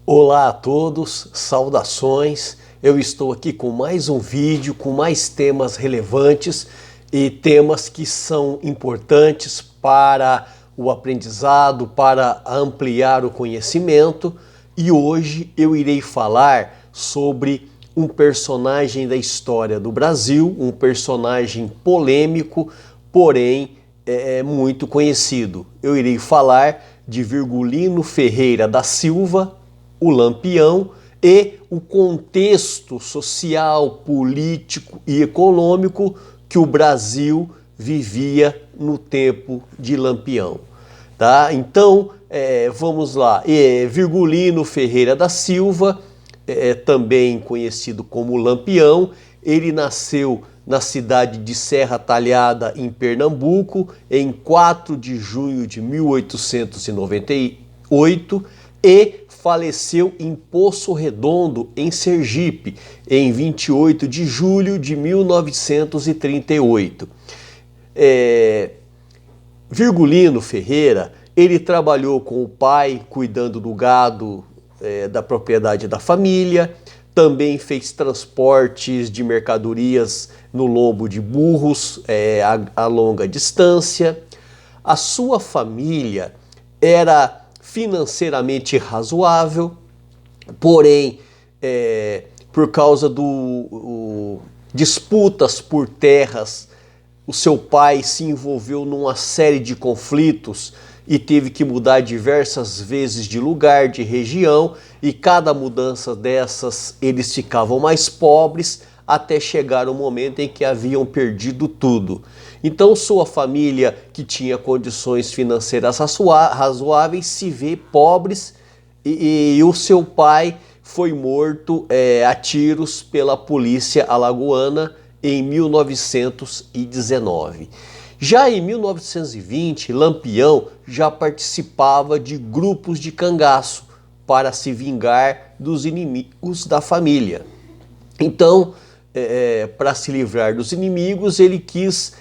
Olá a todos, saudações. Eu estou aqui com mais um vídeo, com mais temas relevantes e temas que são importantes para o aprendizado, para ampliar o conhecimento. E hoje eu irei falar sobre um personagem da história do Brasil, um personagem polêmico, porém muito conhecido. Eu irei falar de Virgulino Ferreira da Silva, o Lampião, e o contexto social, político e econômico que o Brasil vivia no tempo de Lampião. Tá? Então, vamos lá. Virgulino Ferreira da Silva, também conhecido como Lampião, ele nasceu na cidade de Serra Talhada, em Pernambuco, em 4 de junho de 1898 e faleceu em Poço Redondo, em Sergipe, em 28 de julho de 1938. Virgulino Ferreira, ele trabalhou com o pai, cuidando do gado da propriedade da família, também fez transportes de mercadorias no lombo de burros a longa distância. A sua família era financeiramente razoável, porém, por causa do disputas por terras, o seu pai se envolveu numa série de conflitos e teve que mudar diversas vezes de lugar, de região, e cada mudança dessas eles ficavam mais pobres até chegar o momento em que haviam perdido tudo. Então sua família, que tinha condições financeiras razoáveis, se vê pobres e o seu pai foi morto a tiros pela polícia alagoana em 1919. Já em 1920, Lampião já participava de grupos de cangaço para se vingar dos inimigos da família. Então, para se livrar dos inimigos, ele quis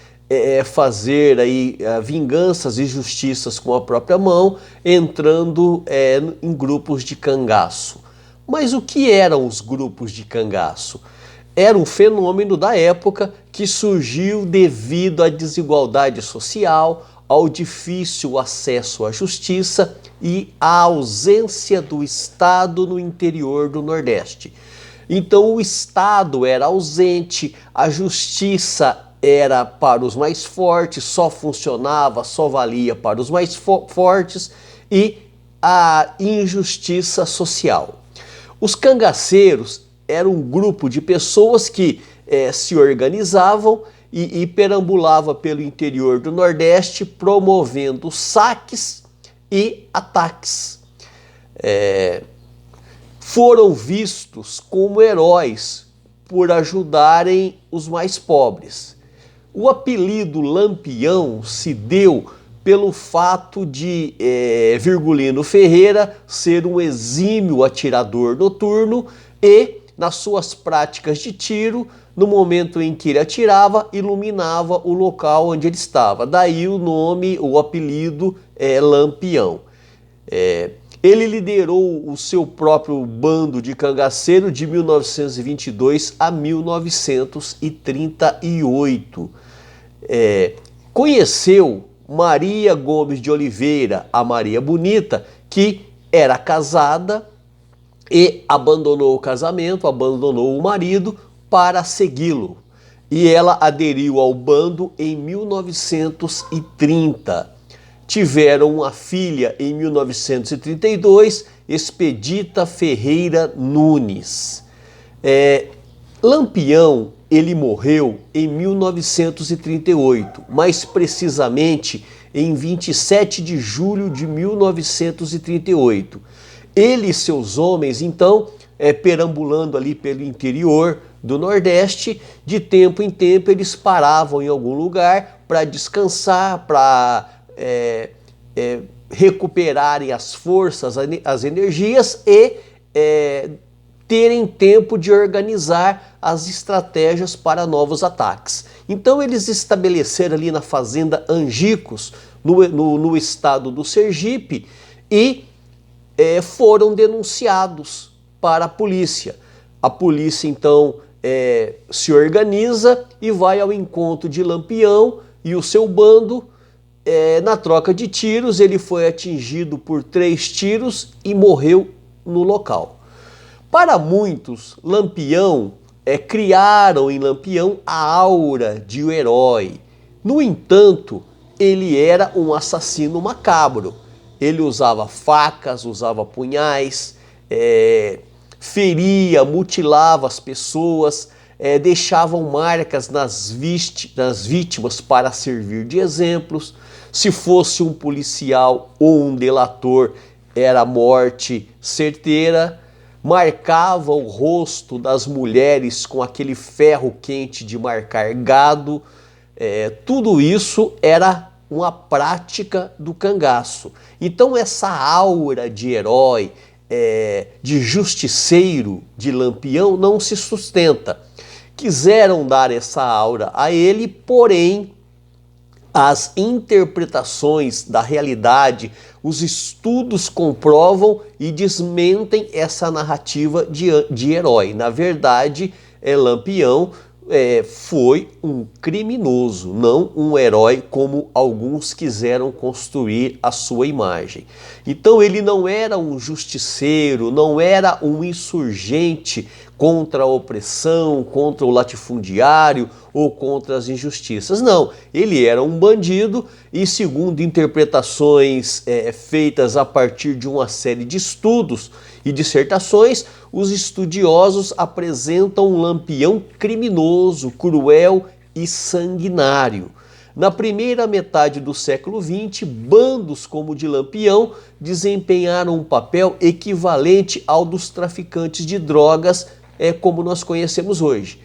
fazer aí vinganças e justiças com a própria mão, entrando em grupos de cangaço. Mas o que eram os grupos de cangaço? Era um fenômeno da época que surgiu devido à desigualdade social, ao difícil acesso à justiça e à ausência do Estado no interior do Nordeste. Então o Estado era ausente, a justiça era para os mais fortes, só funcionava, só valia para os mais fortes, e a injustiça social. Os cangaceiros eram um grupo de pessoas que se organizavam e perambulava pelo interior do Nordeste promovendo saques e ataques. Foram vistos como heróis por ajudarem os mais pobres. O apelido Lampião se deu pelo fato de Virgulino Ferreira ser um exímio atirador noturno e, nas suas práticas de tiro, no momento em que ele atirava, iluminava o local onde ele estava. Daí o nome, o apelido Lampião. Ele liderou o seu próprio bando de cangaceiro de 1922 a 1938. Conheceu Maria Gomes de Oliveira, a Maria Bonita, que era casada e abandonou o casamento, abandonou o marido para segui-lo. E ela aderiu ao bando em 1930. Tiveram uma filha em 1932, Expedita Ferreira Nunes. Lampião, ele morreu em 1938, mais precisamente em 27 de julho de 1938. Ele e seus homens, então, perambulando ali pelo interior do Nordeste, de tempo em tempo eles paravam em algum lugar para descansar, para recuperarem as forças, as energias e terem tempo de organizar as estratégias para novos ataques. Então eles estabeleceram ali na fazenda Angicos, no estado do Sergipe, e foram denunciados para a polícia. A polícia então se organiza e vai ao encontro de Lampião e o seu bando. Na troca de tiros, ele foi atingido por 3 tiros e morreu no local. Para muitos, Lampião, criaram em Lampião a aura de um herói. No entanto, ele era um assassino macabro. Ele usava facas, usava punhais, feria, mutilava as pessoas, deixavam marcas nas vítimas para servir de exemplos. Se fosse um policial ou um delator, era morte certeira. Marcava o rosto das mulheres com aquele ferro quente de marcar gado. Tudo isso era uma prática do cangaço. Então essa aura de herói, de justiceiro de Lampião não se sustenta. Quiseram dar essa aura a ele, porém as interpretações da realidade, os estudos comprovam e desmentem essa narrativa de herói. Na verdade, Lampião foi um criminoso, não um herói como alguns quiseram construir a sua imagem. Então ele não era um justiceiro, não era um insurgente contra a opressão, contra o latifundiário ou contra as injustiças. Não, ele era um bandido e, segundo interpretações feitas a partir de uma série de estudos e dissertações, os estudiosos apresentam um Lampião criminoso, cruel e sanguinário. Na primeira metade do século XX, bandos como o de Lampião desempenharam um papel equivalente ao dos traficantes de drogas, como nós conhecemos hoje.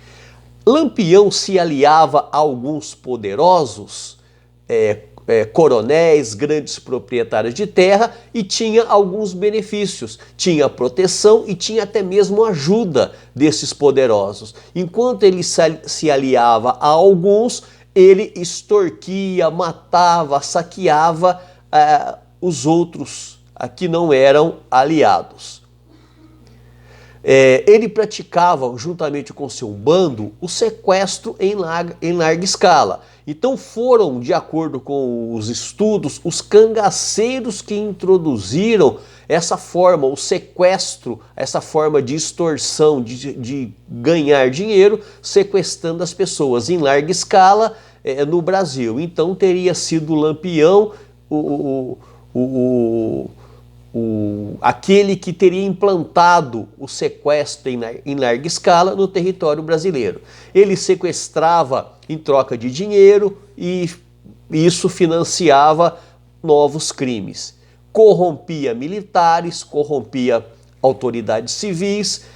Lampião se aliava a alguns poderosos, coronéis, grandes proprietários de terra, e tinha alguns benefícios. Tinha proteção e tinha até mesmo ajuda desses poderosos. Enquanto ele se aliava a alguns, ele extorquia, matava, saqueava os outros que não eram aliados. Ele praticava, juntamente com seu bando, o sequestro em larga escala. Então foram, de acordo com os estudos, os cangaceiros que introduziram essa forma, o sequestro, essa forma de extorsão, de ganhar dinheiro, sequestrando as pessoas em larga escala no Brasil. Então teria sido Lampião aquele que teria implantado o sequestro em larga escala no território brasileiro. Ele sequestrava em troca de dinheiro e isso financiava novos crimes. Corrompia militares, corrompia autoridades civis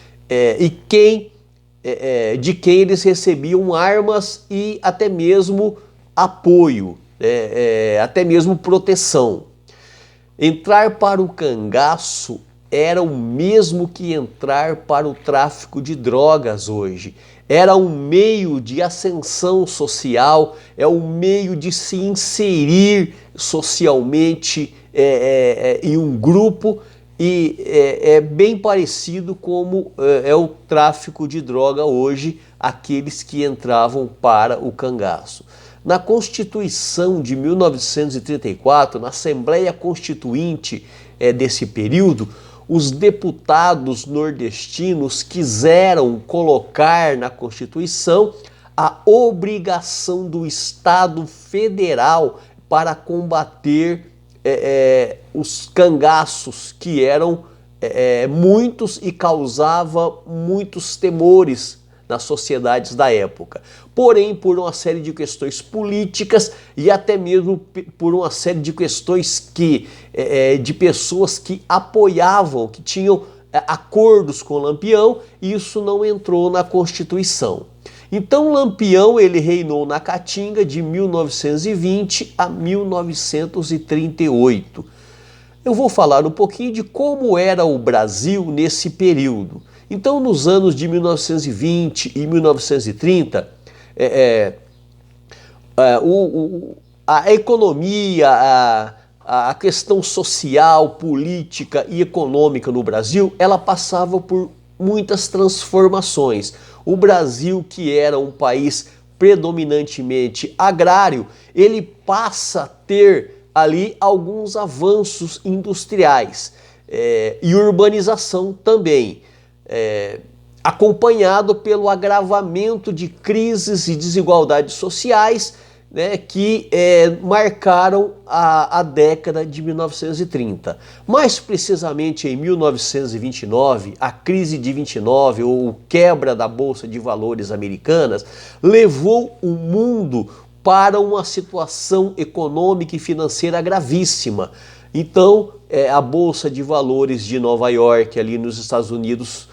de quem eles recebiam armas e até mesmo apoio, até mesmo proteção. Entrar para o cangaço era o mesmo que entrar para o tráfico de drogas hoje. Era um meio de ascensão social, é um meio de se inserir socialmente em um grupo e é bem parecido como é o tráfico de droga hoje, aqueles que entravam para o cangaço. Na Constituição de 1934, na Assembleia Constituinte desse período, os deputados nordestinos quiseram colocar na Constituição a obrigação do Estado Federal para combater os cangaços, que eram muitos e causavam muitos temores nas sociedades da época. Porém, por uma série de questões políticas e até mesmo por uma série de questões de pessoas que apoiavam, que tinham acordos com Lampião, isso não entrou na Constituição. Então Lampião ele reinou na Caatinga de 1920 a 1938. Eu vou falar um pouquinho de como era o Brasil nesse período. Então, nos anos de 1920 e 1930, a economia, a questão social, política e econômica no Brasil, ela passava por muitas transformações. O Brasil, que era um país predominantemente agrário, ele passa a ter ali alguns avanços industriais e urbanização também, acompanhado pelo agravamento de crises e desigualdades sociais, né, que marcaram a década de 1930. Mais precisamente em 1929, a crise de 29, ou quebra da Bolsa de Valores americanas, levou o mundo para uma situação econômica e financeira gravíssima. Então, a Bolsa de Valores de Nova York, ali nos Estados Unidos,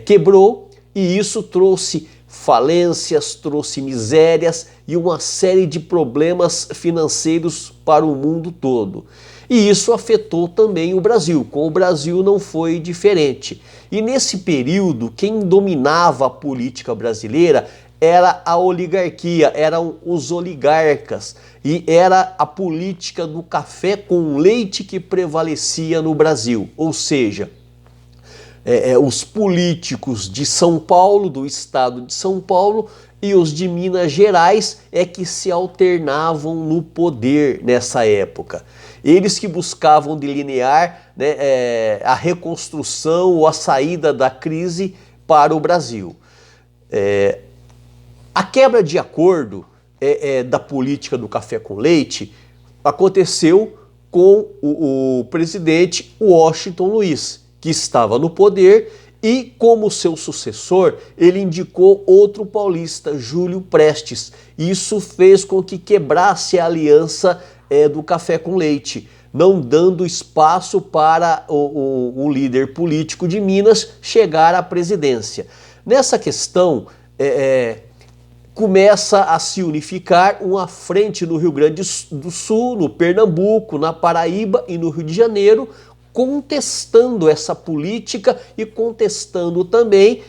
quebrou, e isso trouxe falências, trouxe misérias e uma série de problemas financeiros para o mundo todo. E isso afetou também o Brasil. Com o Brasil não foi diferente. E nesse período, quem dominava a política brasileira era a oligarquia, eram os oligarcas. E era a política do café com leite que prevalecia no Brasil. Ou seja, os políticos de São Paulo, do estado de São Paulo, e os de Minas Gerais que se alternavam no poder nessa época. Eles que buscavam delinear, né, a reconstrução ou a saída da crise para o Brasil. A quebra de acordo da política do café com leite aconteceu com o presidente Washington Luiz, que estava no poder, e como seu sucessor, ele indicou outro paulista, Júlio Prestes. Isso fez com que quebrasse a aliança do café com leite, não dando espaço para o líder político de Minas chegar à presidência. Nessa questão, começa a se unificar uma frente no Rio Grande do Sul, no Pernambuco, na Paraíba e no Rio de Janeiro, contestando essa política e contestando também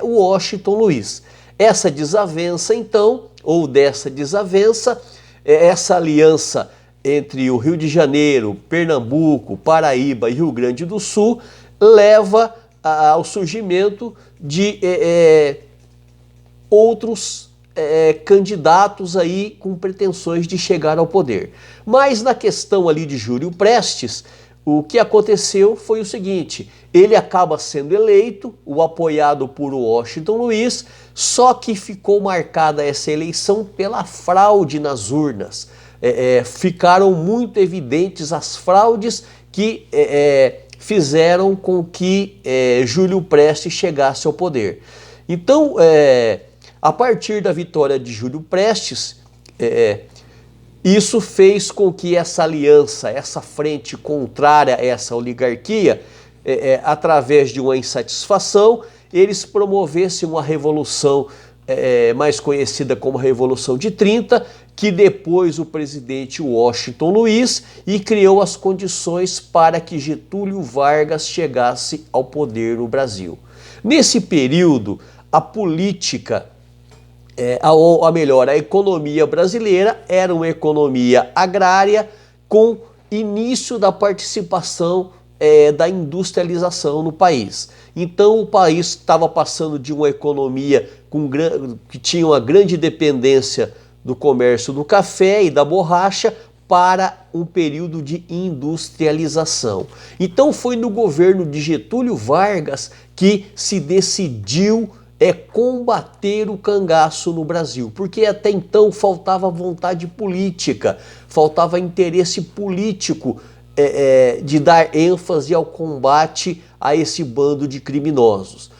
o Washington Luiz. Essa desavença, então, ou dessa desavença, essa aliança entre o Rio de Janeiro, Pernambuco, Paraíba e Rio Grande do Sul leva ao surgimento de outros candidatos aí com pretensões de chegar ao poder. Mas na questão ali de Júlio Prestes, o que aconteceu foi o seguinte: ele acaba sendo eleito, o apoiado por Washington Luiz, só que ficou marcada essa eleição pela fraude nas urnas. Ficaram muito evidentes as fraudes que fizeram com que Júlio Prestes chegasse ao poder. Então, a partir da vitória de Júlio Prestes, isso fez com que essa aliança, essa frente contrária a essa oligarquia, através de uma insatisfação, eles promovessem uma revolução mais conhecida como Revolução de 30, que depois o presidente Washington Luiz e criou as condições para que Getúlio Vargas chegasse ao poder no Brasil. Nesse período, a política, a economia brasileira era uma economia agrária com início da participação da industrialização no país. Então o país estava passando de uma economia que tinha uma grande dependência do comércio do café e da borracha para um período de industrialização. Então foi no governo de Getúlio Vargas que se decidiu combater o cangaço no Brasil, porque até então faltava vontade política, faltava interesse político de dar ênfase ao combate a esse bando de criminosos.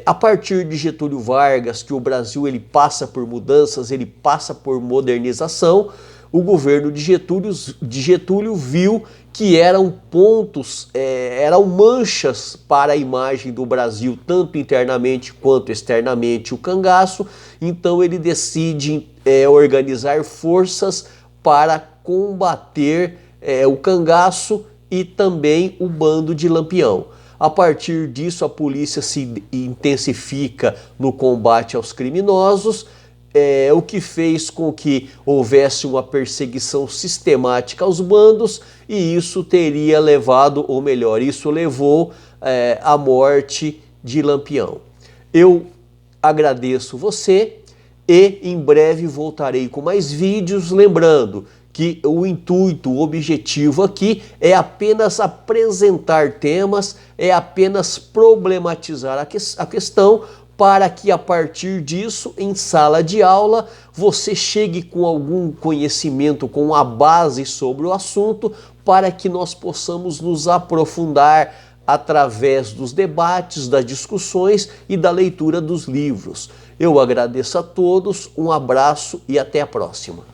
A partir de Getúlio Vargas, que o Brasil ele passa por mudanças, ele passa por modernização, o governo de Getúlio viu que eram pontos, eram manchas para a imagem do Brasil, tanto internamente quanto externamente, o cangaço. Então ele decide organizar forças para combater o cangaço e também o bando de Lampião. A partir disso, a polícia se intensifica no combate aos criminosos, o que fez com que houvesse uma perseguição sistemática aos bandos, e isso teria levado, ou melhor, isso levou à morte de Lampião. Eu agradeço você e em breve voltarei com mais vídeos, lembrando que o intuito, o objetivo aqui é apenas apresentar temas, é apenas problematizar a questão, para que a partir disso, em sala de aula, você chegue com algum conhecimento, com a base sobre o assunto, para que nós possamos nos aprofundar através dos debates, das discussões e da leitura dos livros. Eu agradeço a todos, um abraço e até a próxima.